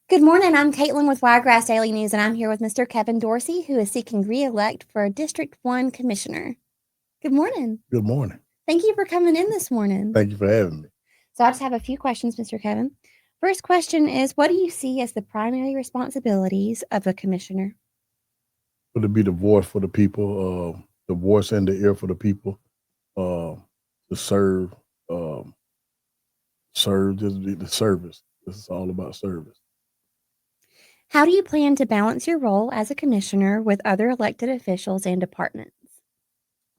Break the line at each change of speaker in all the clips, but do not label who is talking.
Good morning. I'm Caitlin with Wiregrass Daily News, and I'm here with Mr. Kevin Dorsey, who is seeking re-elect for District 1 Commissioner. Good morning.
Good morning.
Thank you for coming in this morning.
Thank you for having me.
So I just have a few questions, Mr. Kevin. First question is, what do you see as the primary responsibilities of a commissioner?
For to be the voice for the people, the voice and the ear for the people, to serve, just the service. This is all about service.
How do you plan to balance your role as a commissioner with other elected officials and departments?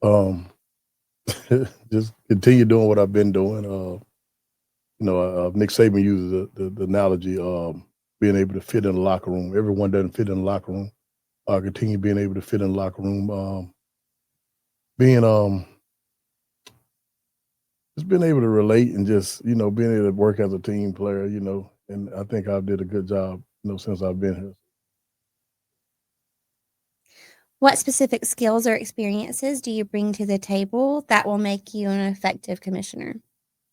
Um, just continue doing what I've been doing. Nick Saban uses the analogy, being able to fit in the locker room. Everyone doesn't fit in the locker room. Continue being able to fit in the locker room. Being just being able to relate and just being able to work as a team player. And I think I did a good job. Since I've been here.
What specific skills or experiences do you bring to the table that will make you an effective commissioner?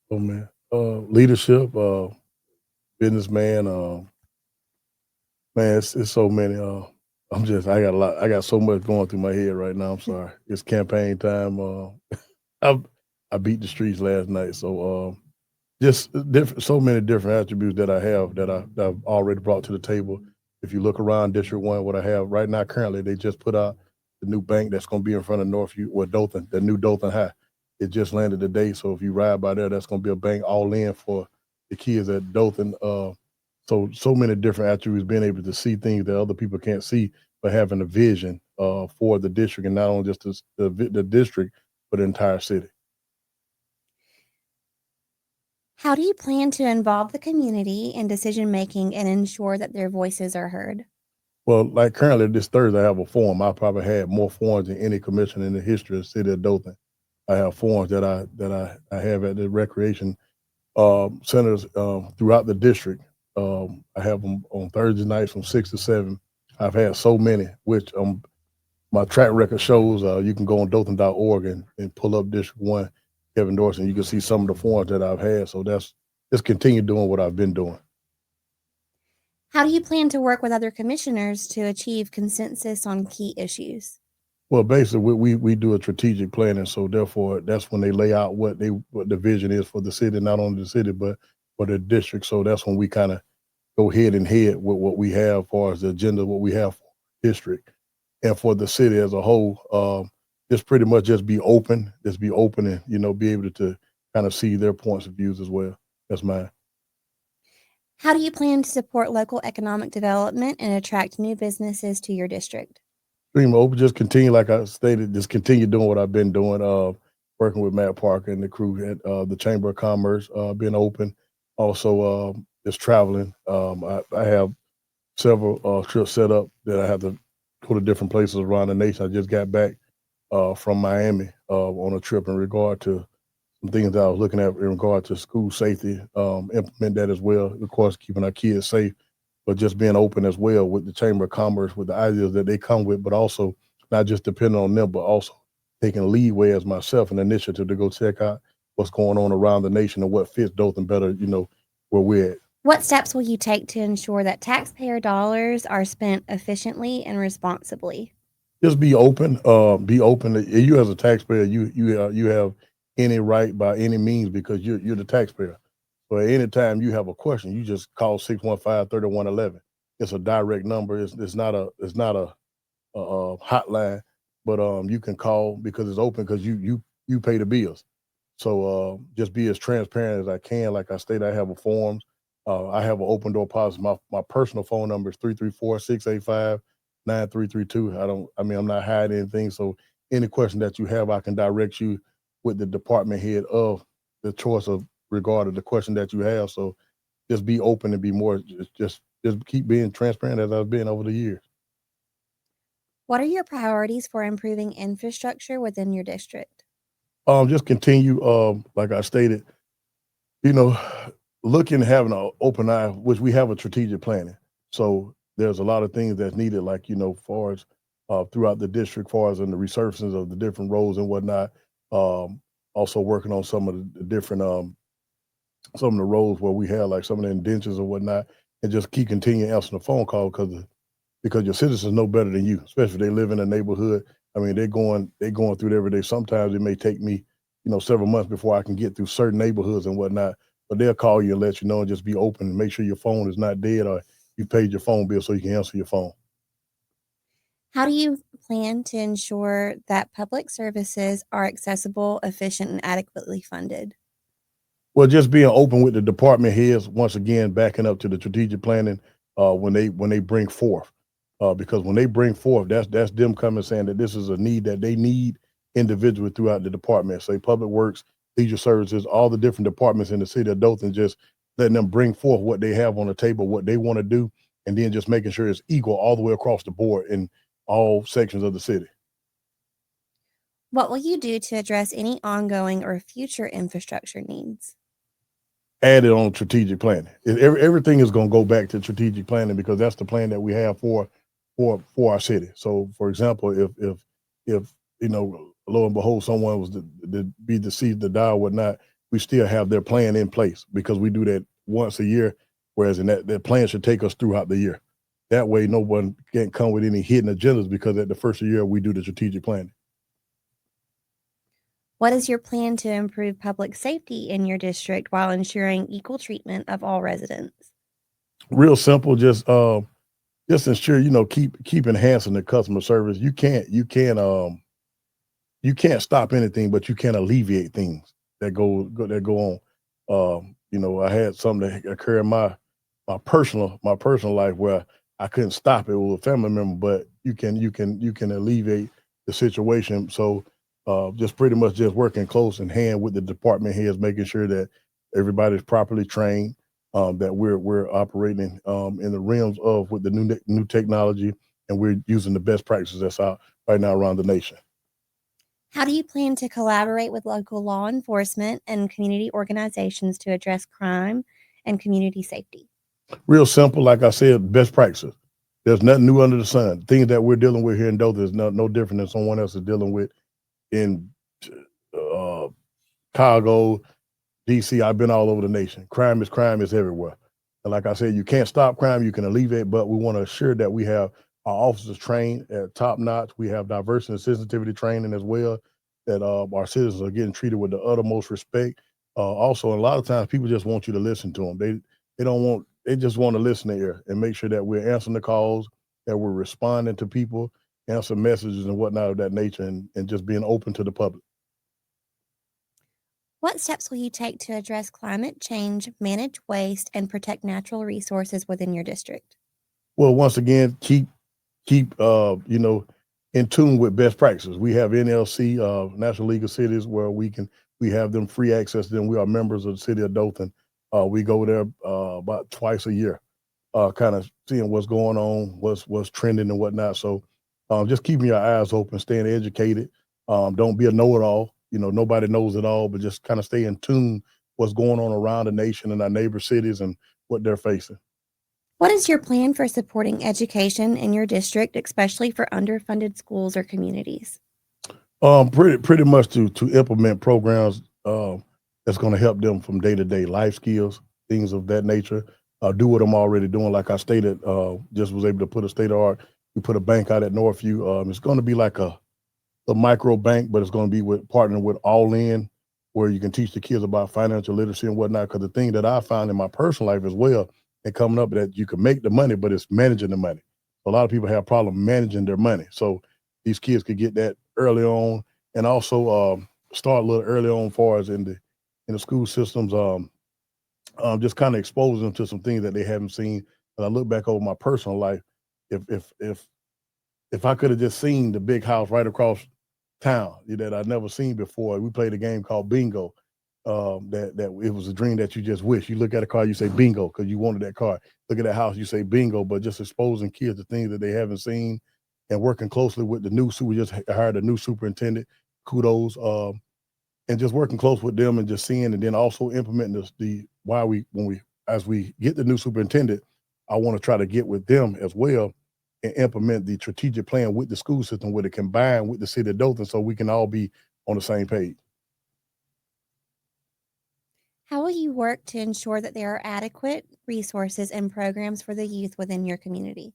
Oh man, leadership, businessman. Man, it's so many. I got a lot. I got so much going through my head right now. I'm sorry. It's campaign time. I I beat the streets last night, so just different, so many different attributes that I have that I've already brought to the table. If you look around District One, what I have right now currently, they just put out the new bank that's going to be in front of Northview or Dothan, the new Dothan High. It just landed today, so if you ride by there, that's going to be a bank all in for the kids at Dothan. So many different attributes, being able to see things that other people can't see, but having a vision for the district, and not only just the district, but the entire city.
How do you plan to involve the community in decision making and ensure that their voices are heard?
Well, like currently this Thursday, I have a forum. I probably had more forums than any commission in the history of the city of Dothan. I have forums that I have at the recreation centers throughout the district. I have them on Thursday nights from 6 to 7. I've had so many, which my track record shows. You can go on Dothan.org and pull up District One, Kevin Dorsey, and you can see some of the forums that I've had. So that's just continue doing what I've been doing.
How do you plan to work with other commissioners to achieve consensus on key issues?
Well, basically, we do a strategic planning, so therefore, that's when they lay out what the vision is for the city, not only the city but for the district. So that's when we kind of go head and head with what we have as far as the agenda, what we have for the district and for the city as a whole. Just pretty much just be open, and be able to kind of see their points of views as well. That's mine.
How do you plan to support local economic development and attract new businesses to your district?
Dream open, just continue like I stated, just continue doing what I've been doing, working with Matt Parker and the crew at the Chamber of Commerce, being open. Also, just traveling. I have several trips set up that I have to go to different places around the nation. I just got back from Miami on a trip in regard to some things that I was looking at in regard to school safety, implement that as well. Of course, keeping our kids safe, but just being open as well with the Chamber of Commerce, with the ideas that they come with, but also not just depending on them, but also taking leeway as myself an initiative to go check out what's going on around the nation and what fits Dothan better, where we're at.
What steps will you take to ensure that taxpayer dollars are spent efficiently and responsibly?
Just be open. Be open. You as a taxpayer, you have any right by any means because you're the taxpayer. So at any time you have a question, you just call 615-3111. It's a direct number. It's not a hotline, but you can call because it's open because you pay the bills. So just be as transparent as I can. Like I stated, I have a forms. I have an open door policy. My personal phone number is 334-685-9332. I'm not hiding anything. So any question that you have, I can direct you with the department head of the choice of regarding the question that you have. So just be open and be more just keep being transparent as I've been over the years.
What are your priorities for improving infrastructure within your district?
Just continue, like I stated, you know, looking, having an open eye, which we have a strategic planning. So there's a lot of things that's needed, like, far as throughout the district, far as in the resurfacing of the different roads and whatnot. Um, Also working on some of the different, some of the roads where we have like some of the indentions and whatnot, and just keep continuing answering the phone call because your citizens know better than you, especially if they live in a neighborhood. I mean, they're going through it every day. Sometimes it may take me, several months before I can get through certain neighborhoods and whatnot. But they'll call you and let you know and just be open and make sure your phone is not dead or you paid your phone bill so you can answer your phone.
How do you plan to ensure that public services are accessible, efficient, and adequately funded?
Well, just being open with the department heads, once again, backing up to the strategic planning when they bring forth, because when they bring forth, that's them coming saying that this is a need that they need individually throughout the department. Say public works, leisure services, all the different departments in the city of Dothan, just letting them bring forth what they have on the table, what they want to do, and then just making sure it's equal all the way across the board in all sections of the city.
What will you do to address any ongoing or future infrastructure needs?
Added on strategic planning. Everything is going to go back to strategic planning because that's the plan that we have for our city. So, for example, if lo and behold, someone was to be deceased, to die, or whatnot, we still have their plan in place because we do that once a year. Whereas in that plan should take us throughout the year. That way, no one can come with any hidden agendas because at the first of the year we do the strategic planning.
What is your plan to improve public safety in your district while ensuring equal treatment of all residents?
Real simple, just ensure keep enhancing the customer service. You can't stop anything, but you can alleviate things that go on. I had something that occur in my personal life where I couldn't stop it with a family member, but you can alleviate the situation. So just pretty much just working close in hand with the department heads, making sure that everybody's properly trained, that we're operating in the realms of with the new technology, and we're using the best practices that's out right now around the nation.
How do you plan to collaborate with local law enforcement and community organizations to address crime and community safety?
Real simple, like I said, best practices. There's nothing new under the sun. Things that we're dealing with here in Dothan is no different than someone else is dealing with in uh, Chicago, DC. I've been all over the nation. Crime is everywhere. And like I said, you can't stop crime, you can alleviate, but we want to assure that we have our officers trained at top notch. We have diversity and sensitivity training as well, that our citizens are getting treated with the uttermost respect. Also, a lot of times people just want you to listen to them. They just want to listen to ear and make sure that we're answering the calls, that we're responding to people, answer messages and whatnot of that nature, and just being open to the public.
What steps will you take to address climate change, manage waste, and protect natural resources within your district?
Well, once again, keep in tune with best practices. We have NLC, National League of Cities, where we have them free access to them. We are members of the city of Dothan. We go there about twice a year, kind of seeing what's going on, what's trending and whatnot. So just keeping your eyes open, staying educated. Don't be a know-it-all. Nobody knows it all, but just kind of stay in tune what's going on around the nation and our neighbor cities and what they're facing.
What is your plan for supporting education in your district, especially for underfunded schools or communities?
Pretty much to implement programs that's going to help them from day to day life skills, things of that nature. Do what I'm already doing. Like I stated, just was able to put a state of art. We put a bank out at Northview. It's going to be like a micro bank, but it's going to be partnering with All In, where you can teach the kids about financial literacy and whatnot. Because the thing that I found in my personal life as well, and coming up, that you can make the money, but it's managing the money. A lot of people have a problem managing their money. So these kids could get that early on, and also start a little early on, far as in the school systems. Just kind of exposing them to some things that they haven't seen. And I look back over my personal life. If I could have just seen the big house right across town that I'd never seen before. We played a game called Bingo. That it was a dream that you just wish. You look at a car, you say bingo because you wanted that car. Look at that house, you say bingo. But just exposing kids to things that they haven't seen, and working closely with the we just hired a new superintendent. Kudos. And just working close with them and just seeing, and then also implementing as we get the new superintendent, I want to try to get with them as well and implement the strategic plan with the school system, with it combined with the city of Dothan, so we can all be on the same page.
How will you work to ensure that there are adequate resources and programs for the youth within your community?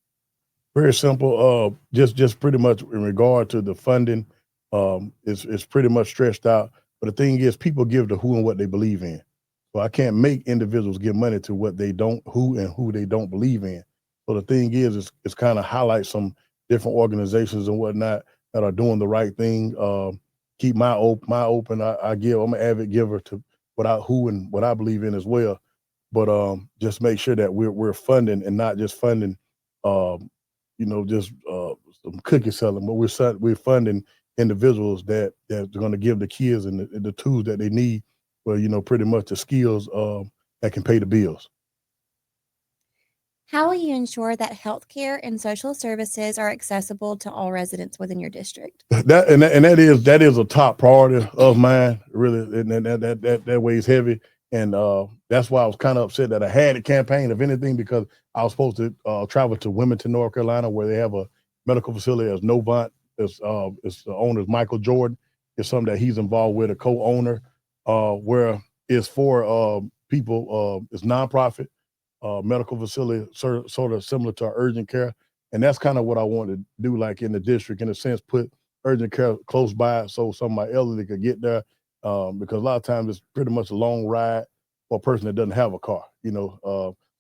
Very simple. Just pretty much in regard to the funding, it's pretty much stretched out. But the thing is, people give to who and what they believe in. So I can't make individuals give money to what they don't, who they don't believe in. So the thing is, it's kind of highlight some different organizations and whatnot that are doing the right thing. Keep my open. I give. I'm an avid giver to who and what I believe in as well. But just make sure that we're funding and not just funding. Um, just some cookie selling, but we're funding individuals that's going to give the kids and the tools that they need for pretty much the skills that can pay the bills.
How will you ensure that healthcare and social services are accessible to all residents within your district?
That is a top priority of mine, really, and that weighs heavy, and that's why I was kind of upset that I had a campaign, if anything, because I was supposed to travel to Wilmington, North Carolina, where they have a medical facility as Novant. It's the owner is Michael Jordan. It's something that he's involved with, a co-owner, where it's for people. It's nonprofit medical facility, sort of similar to our urgent care. And that's kind of what I want to do, like in the district, in a sense, put urgent care close by so some of my elderly could get there. Because a lot of times it's pretty much a long ride for a person that doesn't have a car.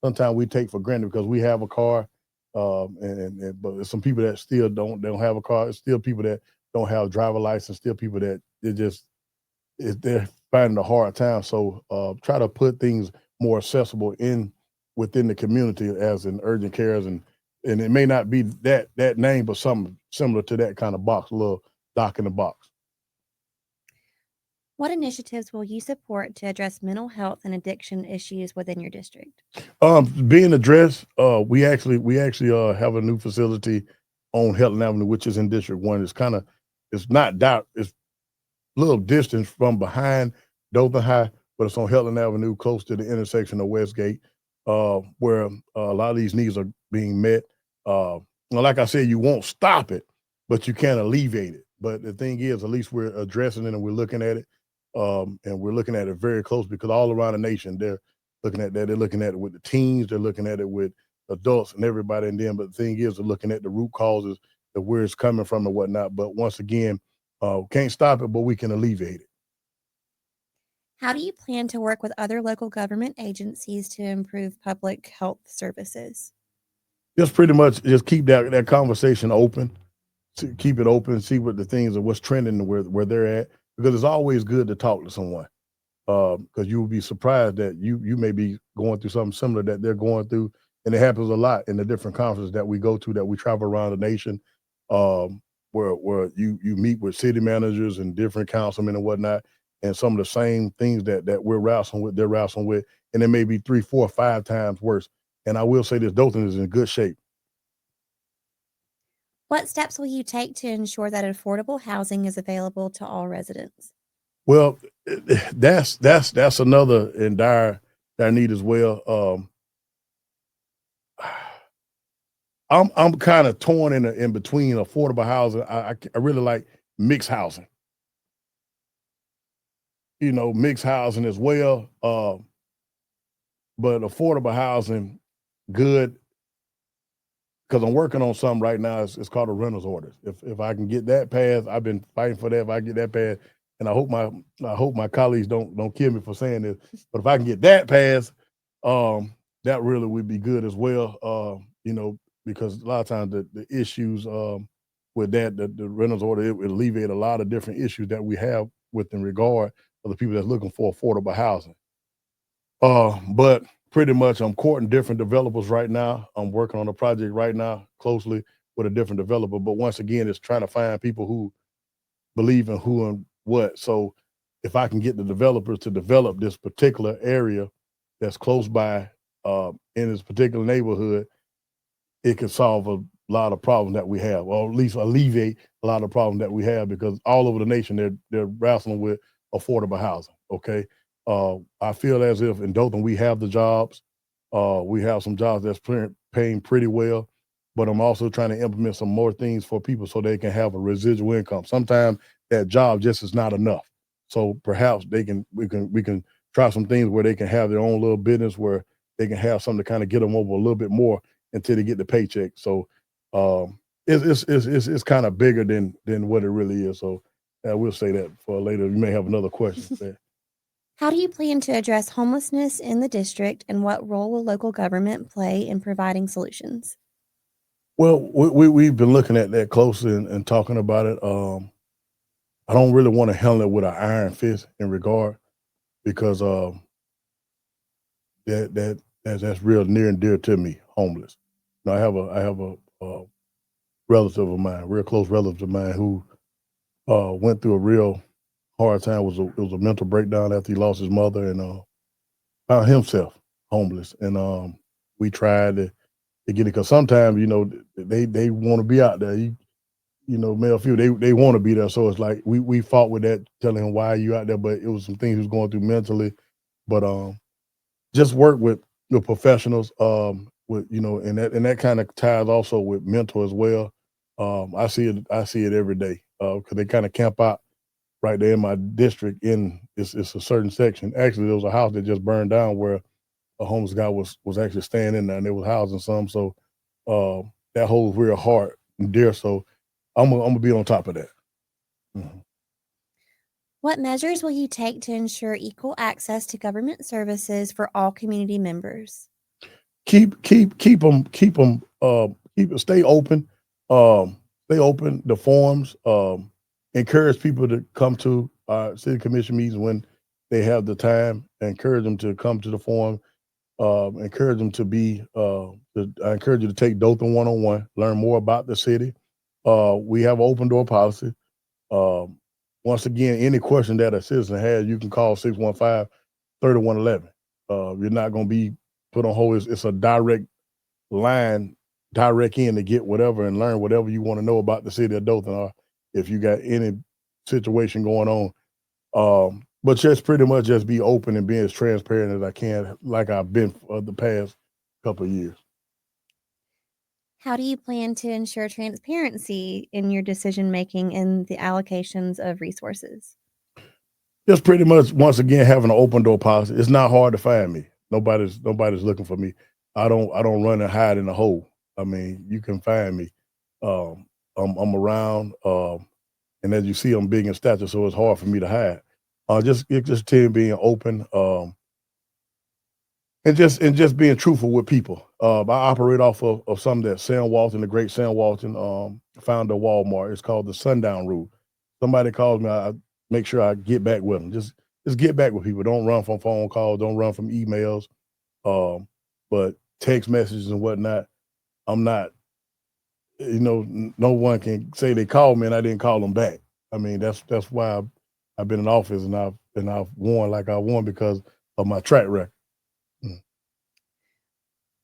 Sometimes we take for granted because we have a car, but there's some people that still don't have a car. It's still people that don't have a driver license. Still people that they're finding a hard time. So try to put things more accessible within the community as in urgent cares, and it may not be that name, but something similar to that kind of box, a little dock in the box.
What initiatives will you support to address mental health and addiction issues within your district?
Being addressed, we actually have a new facility on Helton Avenue, which is in District 1. It's not doubt, it's a little distance from behind Dothan High, but it's on Helton Avenue, close to the intersection of Westgate, where a lot of these needs are being met. Like I said, you won't stop it, but you can alleviate it. But the thing is, at least we're addressing it and we're looking at it, and we're looking at it very close because all around the nation they're looking at that. They're looking at it with the teens, they're looking at it with adults and everybody. And then, but the thing is, they're looking at the root causes of where it's coming from and whatnot. But once again, can't stop it, but we can alleviate it.
How do you plan to work with other local government agencies to improve public health services?
Just pretty much just keep that conversation open, to keep it open, see what the things are, what's trending, and where they're at, because it's always good to talk to someone. Because you will be surprised that you may be going through something similar that they're going through, and it happens a lot in the different conferences that we go to, that we travel around the nation, um, where you meet with city managers and different councilmen and whatnot, and some of the same things that we're wrestling with, they're wrestling with, and it may be 3, 4, 5 times worse. And I will say this: Dothan is in good shape.
What steps will you take to ensure that affordable housing is available to all residents?
Well, that's another in dire need as well. I'm kind of torn in between affordable housing. I really like mixed housing. Mixed housing as well. But affordable housing, good, because I'm working on something right now. It's called a renters orders. If I can get that passed, I've been fighting for that. If I get that passed, and I hope my colleagues don't kill me for saying this, but if I can get that passed, that really would be good as well. Because a lot of times the issues with the renters order, it would alleviate a lot of different issues that we have within regard of the people that's looking for affordable housing. But pretty much I'm courting different developers right now. I'm working on a project right now closely with a different developer. But once again, it's trying to find people who believe in who and what. So if I can get the developers to develop this particular area that's close by in this particular neighborhood, it could solve a lot of problems that we have, or at least alleviate a lot of problems that we have, because all over the nation they're wrestling with affordable housing. Okay. I feel as if in Dothan we have the jobs. We have some jobs that's paying pretty well, but I'm also trying to implement some more things for people so they can have a residual income. Sometimes that job just is not enough. So perhaps we can try some things where they can have their own little business where they can have something to kind of get them over a little bit more until they get the paycheck. So it's kind of bigger than what it really is. So I will say that for later. You may have another question there.
How do you plan to address homelessness in the district, and what role will local government play in providing solutions?
Well, we've been looking at that closely and talking about it. I don't really want to handle it with an iron fist in regard because that's real near and dear to me. Homeless. Now, I have a relative of mine, real close relative of mine, who went through a real hard time. It was a mental breakdown after he lost his mother and found himself homeless. And we tried to get it because sometimes they want to be out there. Male few they want to be there. So it's like we fought with that, telling him why are you out there. But it was some things he was going through mentally. But just work with the professionals. With and that kind of ties also with mental as well. I see it every day because they kind of camp out right there in my district. It's a certain section. Actually, there was a house that just burned down where a homeless guy was actually staying in there, and they was housing some. So that holds real hard and dear. So I'm gonna be on top of that. Mhm.
What measures will you take to ensure equal access to government services for all community members?
Stay open. Stay open. The forums. Encourage people to come to our city commission meetings when they have the time. Encourage them to come to the forum. Encourage them to be. I encourage you to take Dothan 101. Learn more about the city. We have an open door policy. Um, Once again, any question that a citizen has, you can call 615-3111. You're not going to be put on hold. It's a direct line, direct in to get whatever and learn whatever you want to know about the city of Dothan, or if you got any situation going on. But just pretty much just be open and be as transparent as I can, like I've been for the past couple of years.
How do you plan to ensure transparency in your decision making and the allocations of resources?
Just pretty much once again having an open door policy. It's not hard to find me. Nobody's looking for me. I don't run and hide in a hole. I mean, you can find me. Um, I'm around, and as you see, I'm big in stature, so it's hard for me to hide. Just team being open, and just being truthful with people. I operate off of something that Sam Walton, the great Sam Walton, founder of Walmart. It's called the sundown rule. Somebody calls me, I make sure I get back with them. Just get back with people. Don't run from phone calls. Don't run from emails. But text messages and whatnot. I'm not. No one can say they called me and I didn't call them back. I mean, that's why I've been in office and I've won like I won because of my track record. Mm.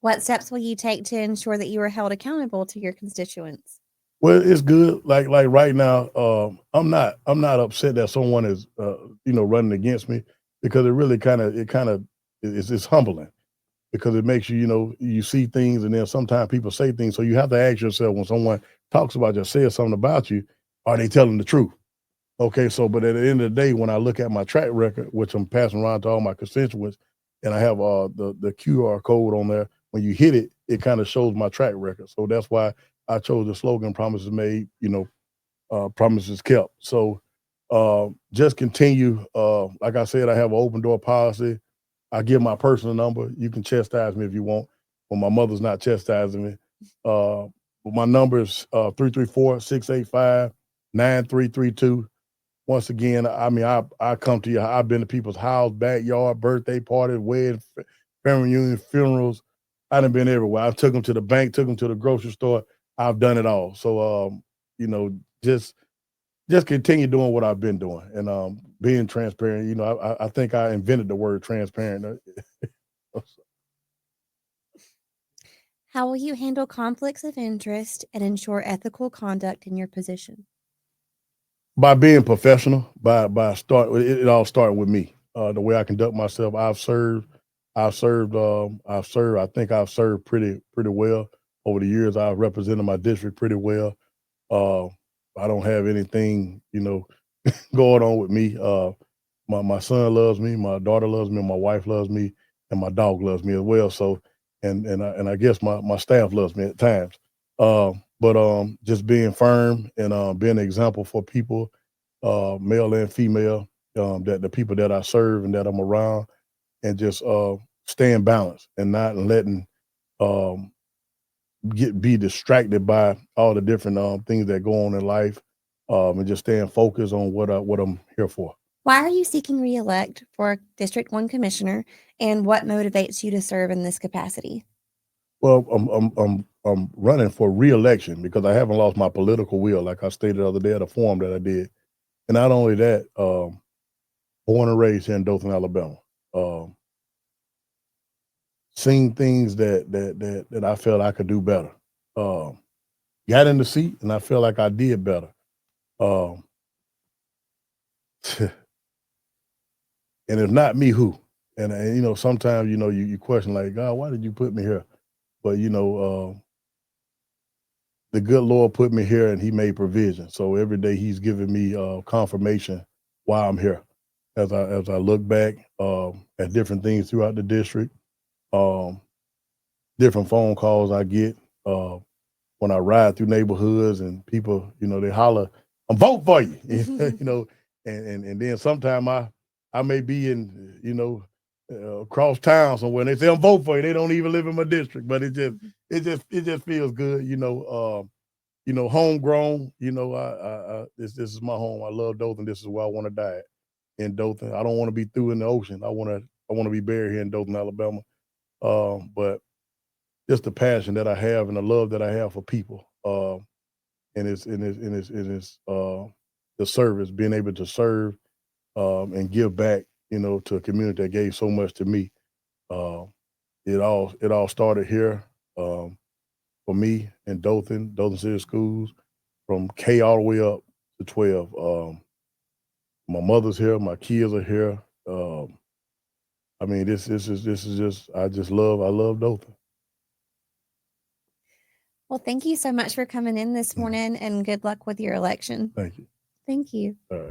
What steps will you take to ensure that you are held accountable to your constituents?
Well, it's good. Like right now, I'm not upset that someone is running against me because it really kind of it's humbling because it makes you see things and then sometimes people say things, so you have to ask yourself when someone talks about you or says something about you, are they telling the truth? Okay, so but at the end of the day, when I look at my track record, which I'm passing around to all my constituents, and I have the QR code on there, when you hit it, it kind of shows my track record. So that's why I chose the slogan "Promises Made," promises kept. So just continue. Like I said, I have an open door policy. I give my personal number. You can chastise me if you want, but my mother's not chastising me. Uh, but my number is 334-685-9332. Once again, I mean, I come to you. I've been to people's house, backyard, birthday parties, weddings, family reunions, funerals. I done been everywhere. I took them to the bank, took them to the grocery store. I've done it all. So, you know, just just continue doing what I've been doing and being transparent. I think I invented the word transparent.
How will you handle conflicts of interest and ensure ethical conduct in your position?
By being professional, by start it all started with me. The way I conduct myself, I think I've served pretty well over the years. I've represented my district pretty well. Uh, I don't have anything, going on with me. my son loves me, my daughter loves me, my wife loves me, and my dog loves me as well. So, and I guess my staff loves me at times. But just being firm and being an example for people, male and female, that the people that I serve and that I'm around, and just staying balanced and not letting um, be distracted by all the different things that go on in life, and just staying focused on what I'm here for.
Why are you seeking reelect for District 1 Commissioner, and what motivates you to serve in this capacity?
Well, I'm running for reelection because I haven't lost my political will, like I stated the other day at a forum that I did. And not only that, born and raised here in Dothan, Alabama. Um, Seen things that I felt I could do better. Um, Got in the seat and I feel like I did better. Um, and if not me, who? And sometimes you question like, God, why did you put me here? But the good Lord put me here and he made provision. So every day he's giving me confirmation why I'm here. As I look back at different things throughout the district, um, different phone calls I get when I ride through neighborhoods and people, they holler, "I'm vote for you," and then sometime I may be in, across town somewhere and they say I'm vote for you. They don't even live in my district, but it just feels good, homegrown. This is my home. I love Dothan. This is where I want to die in Dothan. I don't want to be through in the ocean. I want to be buried here in Dothan, Alabama. But just the passion that I have and the love that I have for people. And it's the service, being able to serve and give back, to a community that gave so much to me. Uh, it all started here for me in Dothan City Schools, from K all the way up to 12. My mother's here, my kids are here. I mean, this is just I love Dothan.
Well, thank you so much for coming in this morning, and good luck with your election.
Thank you.
Thank you.
All right.